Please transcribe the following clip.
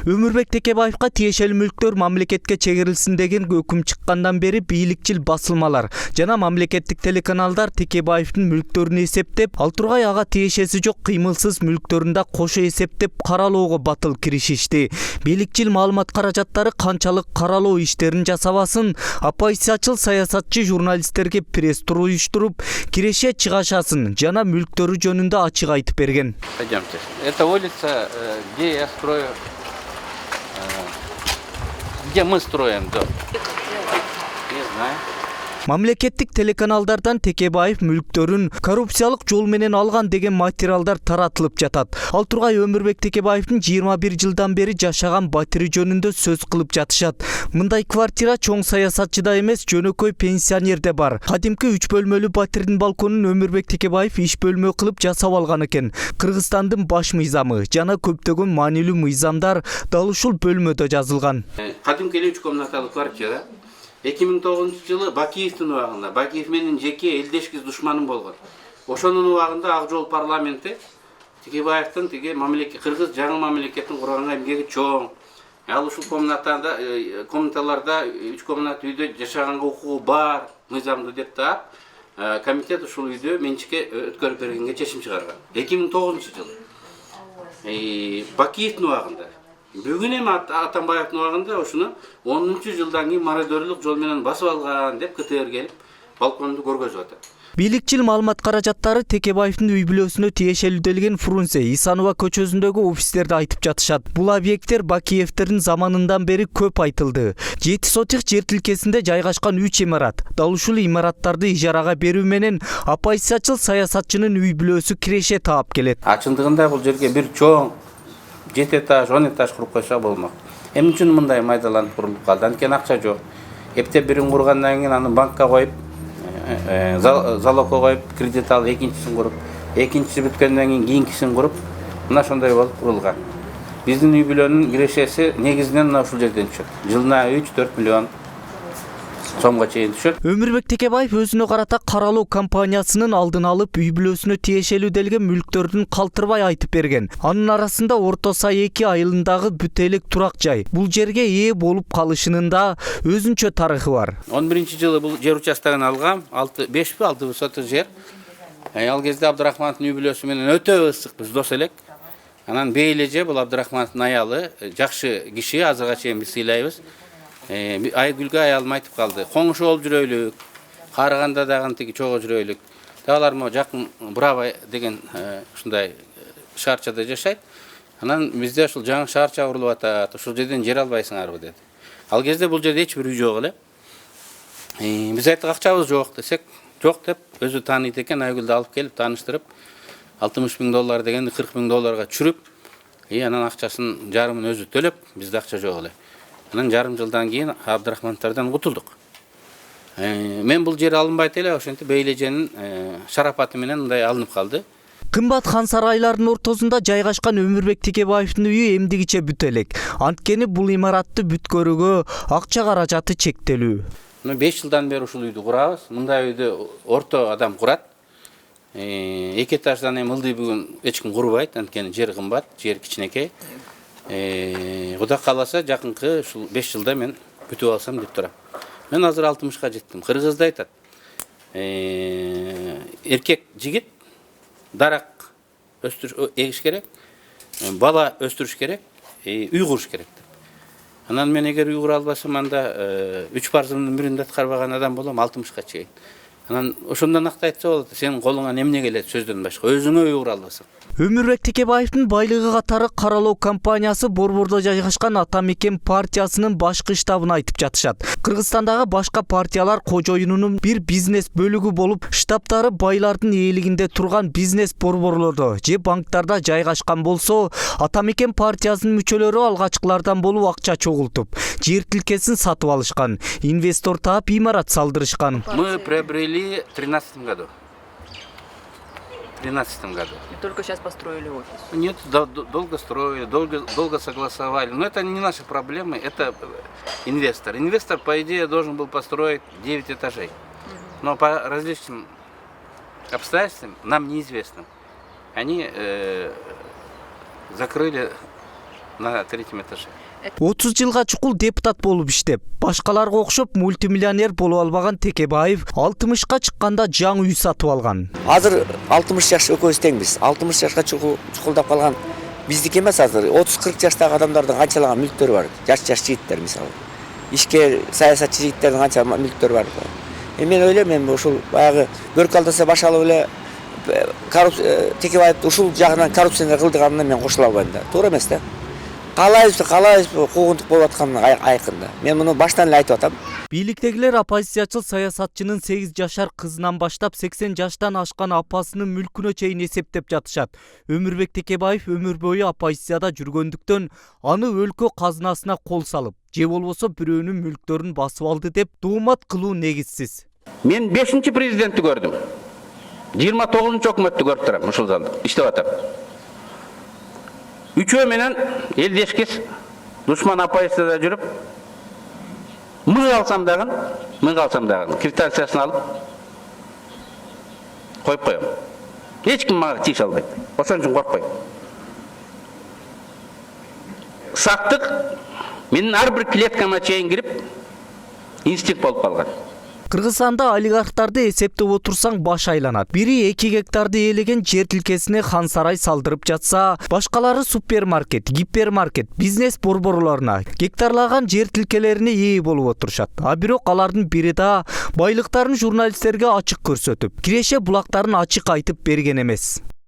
Өмүрбек Текебаевга тиешелүү мүлктөр мамлекетке чегирилсин деген өкүм чыккандан бери бийликчил басылмалар жана мамлекеттик телеканалдар Текебаевдин мүлктөрүн эсептеп, ал тургай ага тиешеси жок кыймылсыз мүлктөрүн да кошо эсептеп каралоого батыл киришишти. Бийликчил маалымат каражаттары канчалык каралоо иштерин жасабасын, оппозициячыл саясатчы журналисттерге пресс-тур уюштуруп, киреше чыгашасын жана мүлктөрү жөнүндө ачык айтып берген. Пойдемте. Это улица, где я строю, где мы строим дом. Не знаю. Мамлекеттик телеканалдардан Текебаев мүлктөрүн коррупциялык жол менен алган деген материалдар таратылып жатат. Ал тургай Өмүрбек Текебаевдин 21 жылдан бери жашаган батири жөнүндө сөз кылып жатышат. Мындай квартира чоң саясатчыда эмес, жөнөкөй пенсионерде бар. Кадимки 3 бөлмөлүү батирдин балконун Өмүрбек Текебаев иш бөлмө кылып жасап алган экен. Кыргызстандын баш мыйзамы жана көптөгөн маанилүү мыйзамдар дал ушул бөлмөдө жазылган. Кадимки 3 комнаталуу квартира. 2009 жылы Бакиевдин убагында, Бакиев менин жеке элдешкиз душманым болгон. Ошонун убагында Ак Жол парламенти Текебаевдин кыргыз жаңы мамлекеттин курганга эмгеги чоң. Ал ушул комнаталарда 3 комнат үйдө жашаганга укугу бар, мыйзамды деп таап, комитет ушул үйдө менчикке өткөрүп бергенге чечим чыгарган. 2009 жылы. Бакиевдин убагында бүгүн эми Атамбаевдин убагында ушуну 10 жылдан кийин мародерлук жол менен басып алган деп КТР келип балконду көргөзүп атат. Бийликчил маалымат каражаттары Текебаевдин үй бүлөсүнө тиешелүүлдөлгөн Фрунзе, Исанова көчөсүндөгү офистерди айтып жатышат. Бул объекттер Бакиевдердин заманынан бери көп айтылды. 7 сотых жер тилкесинде жайгашкан 3 имарат. Дал ушул имараттарды ижарага берүү менен оппозициячыл саясатчынын үй бүлөсү киреше таап келет. Чындыгында бул жерге бир чоң 7 этаж, 10 этаж куруп койсо болмок. Эмне үчүн мындай майдаланып курулуп калды? Анткени акча жок. Эптеп бирин кургандан кийин аны банкка коюп, залогко коюп, кредит алып, экинчисин куруп, экинчиси бүткөндөн кийин кийинкисин куруп, мына ошондой болуп курулган. Биздин үй бүлөнүн кирешеси негизинен мына ушул жерден түшөт. Жылына 3-4 миллион сомго чейин түшөт. Өмүрбек Текебаев өзүнө карата каралоо компаниясынын алдын алып үй бүлөсүнө тиешелүү делген мүлктөрдүн калтырбай айтып берген. Анын арасында Орто Сай 2 айылындагы бүтелик турак жай. Бул жерге ээ болуп калышынын да өзүнчө тарыхы бар. 11 жылы бул жер участогун алгам, 5-6 высота жер. Ал кезде Абдырахмановдун үй бүлөсү менен өтө ысык биз дос элек. Анан Бейлеже бул Абдырахмановдун аялы, жакшы киши, азырга чейин биз сыйлайбыз. Айгүлгө аялым айтып калды. Коңшу болуп жүрөйлүк. Карыганда дагы тиги чогуу жүрөйлүк. Алар мо жакын Браво деген ушундай шаарчада жашайт. Анан бизде ушул жаңы шаарча курулуп атат. Ушул жерден жер албайсыңарбы деди. Ал кезде бул жерде эч бир үй жок эле. Биз айттык акчабыз жок десек, жок деп өзү тааныйт экен, Айгүлдү алып келип тааныштырып, $60,000 дегенди $40,000 чүрүп, анан акчасын жарымын өзү төлөп, бизде акча жок эле. Анан жарым жылдан кийин Абдырахмановдордон кутулдук. Мен бул жер алынбайт эле, ошентип Бейлеженин шарапаты менен мындай алынып калды. Кымбат хан сарайларынын ортосунда жайгашкан Өмүрбек Текебаевдин үйү эмдигиче бүт элек. Анткени бул имаратты бүткөрүүгө акча каражаты чектелүү. 5 жылдан бери ушул үйдү курабыз. Мындай үйдү орто адам курат. 2 этаждан эми ылдый бүгүн эч ким курбайт, анткени жер кымбат, жер кичинекей. Кудай кааласа жакынкы ушул 5 жылда мен бүтүп алсам деп турам. Мен азыр 60ка жеттим. Кыргызда айтат. Эркек жигит дарак эгиш керек, бала өстүрүш керек, үй куруш керек деп. Анан мен эгер үй кура албасам, анда 3 парзымдын бирин да аткарбаган адам болом 60ка чейин. Анан ошондон акта айтса болот, сенин колуңан эмне келет сөздөн башка, өзүңө үй кура албасаң. Өмүрбек Текебаевдин байлыгы катары каралоо компаниясы Борбордо жайгашкан Атамекен партиясынын башкы штабын айтып жатышат. Кыргызстандагы башка партиялар кожоюнунун бир бизнес бөлүгү болуп, штабтары байлардын ээлигинде турган бизнес борборлордо же банктарда жайгашкан болсо, Атамекен партиясынын мүчөлөрү алгачкылардан болуп акча чогултуп, жер тилкесин сатып алышкан, инвестор таап имарат салдырышкан. Мы приобрели в 2013 году. В 2013 году. И только сейчас построили офис? Нет, долго строили, долго согласовали. Но это не наши проблемы, это инвестор. Инвестор, по идее, должен был построить 9 этажей. Но по различным обстоятельствам, нам неизвестным, они закрыли на третьем этаже. 30 жылга чукул депутат болуп иштеп, башкаларга окшоп мультимиллионер болуп албаган Текебаев 60ка чыкканда жаңы үй сатып алган. Азыр 60 жаш экөөбүз теңбиз. 60 жашка чукулдап калган биздики эмес азыр 30-40 жаштагы адамдардын канчалаган мүлктөрү бар. Жаш жигиттер мисалы. Ишкер саясатчы жигиттердин канча мүлктөрү бар. Мен ойлойм, мен ушул баягы бөрк алдаса баш алып эле Текебаевди ушул жагынан коррупцияны кылдыганына мен кошула албайм да. Туура эмес да. Калайбыз куугунтук болуп атканы айкын да. Мен муну баштан эле айтып атам. Бийликтегилер оппозициячыл саясатчынын 8 жашар кызынан баштап 80 жаштан ашкан апасынын мүлкүнө чейин эсептеп жатышат. Өмүрбек Текебаев өмүр бою оппозицияда жүргөндүктөн аны өлкө казынасына кол салып, же болбосо бирөөнүн мүлктөрүн басып алды деп туумат кылуу негизсиз. Мен 5-чи президентти көрдүм. 29-чу өкмөттү көрүп турам, ушул залда иштеп атам. Үчөө менен элдешкес душман оппозицияда жүрүп, мыг алсам дагы, квитанциясын алып коюп коем. Эч ким мага тийише албайт. Ошон үчүн коркпойм. Сактык менин ар бир клеткама чейин кирип, инстинкт болуп калган. Кыргызстанда олигархтарды эсептеп отурсаң баш айланат. Бири 2 гектарды ээлеген жер тилкесине хан сарай салдырып жатса, башкалары супермаркет, гипермаркет, бизнес борборлоруна гектарлаган жер тилкелерине ээ болуп отурушат. А бирок алардын бири да байлыктарын журналисттерге ачык көрсөтүп, киреше булактарын ачык айтып берген эмес.